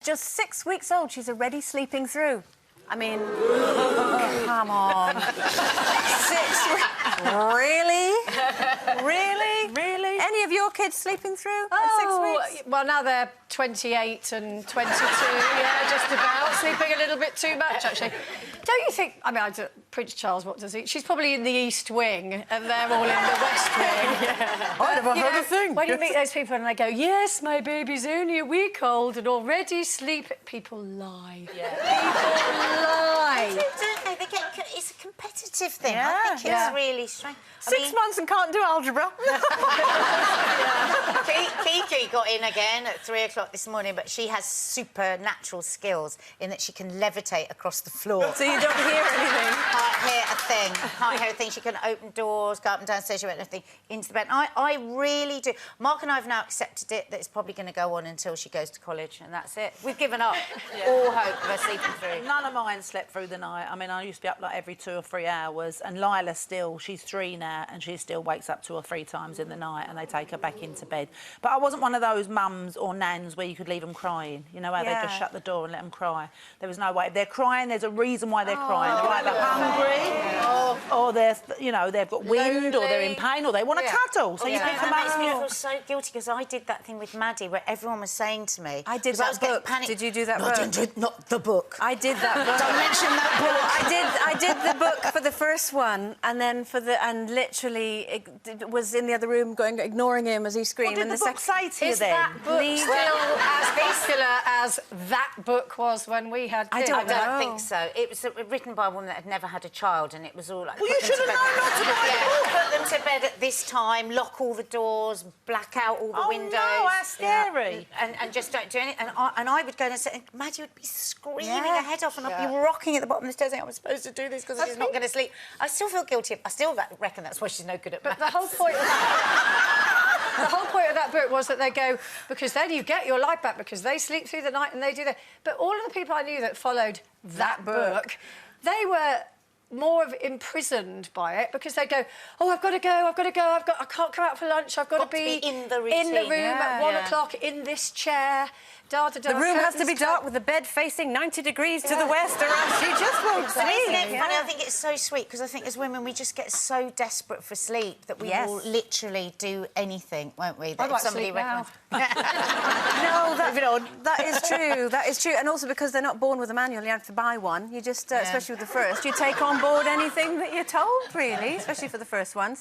Just 6 weeks old, she's already sleeping through. I mean, come on. 6 weeks. Really? Really? Really? Any of your kids sleeping through at 6 weeks? Well, now they're 28 and 22, yeah, just about. Sleeping a little bit too much, actually. Don't you think... I mean, Prince Charles, what does he... She's probably in the East Wing, and they're all in the West Wing. Yeah. I never heard a thing. When you meet those people and they go, yes, my baby's only a week old and already sleeping... People lie. Yeah. People lie. Don't they? It's a competitive thing. Yeah. I think it's really strange. 6 months and can't do algebra. Kiki got in again at 3 o'clock this morning, but she has supernatural skills in that she can levitate across the floor. So you don't hear anything? Can't hear a thing. Can't hear a thing. She can open doors, go up and downstairs, she went anything into the bed. I really do. Mark and I have now accepted it, that it's probably going to go on until she goes to college, and that's it. We've given up all hope of her sleeping through. None of mine slept through the night. I mean, I used to be up like every 2 or 3 hours, and Lila still, she's 3 now, and she still wakes up 2 or 3 times in the night, and they take her back into bed. But I wasn't one of those mums or nans where you could leave them crying. You know how they just shut the door and let them cry? There was no way. If they're crying, there's a reason why they're crying. They're either hungry, or they're, you know, they've got wind, or they're in pain, or they want to cuddle. So you pick them That makes me up. feel so guilty, because I did that thing with Maddie where everyone was saying to me... I did that book. Did you do that book? Not the book. I did that book. Don't mention that book. I did the book for the first one, and then and literally it was in the other room ignoring him as he screamed. What did the book say to you then? Is that book still as popular as that book was when we had kids? I don't think so. It was written by a woman that had never had a child, and it was all like... Well, you should have known not to buy the book. Put them to bed at this time, lock all the doors, black out all the windows. Oh, no, that's scary. And just don't do anything. And I would go and sit, and Maddie would be screaming her head off, and I'd be rocking at the bottom of the stairs saying, I'm supposed to do this because she's not going to sleep. I still feel guilty. I still reckon that's why she's no good at maths. But the whole point of that... The whole point of that book was that they go, because then you get your life back, because they sleep through the night and they do that. But all of the people I knew that followed that book, they were more of imprisoned by it, because they'd go, oh, I've got to go, I can't come out for lunch, I've got to be in the room at 1 o'clock in this chair. The room has to be dark with the bed facing 90 degrees to the west, or else you just won't sleep. Isn't it funny? I think it's so sweet, because I think as women we just get so desperate for sleep that we will literally do anything, won't we? That if somebody recommends... No, that is true. That is true. And also because they're not born with a manual, you have to buy one. You just, especially with the first, you take on board anything that you're told, really, especially for the first ones.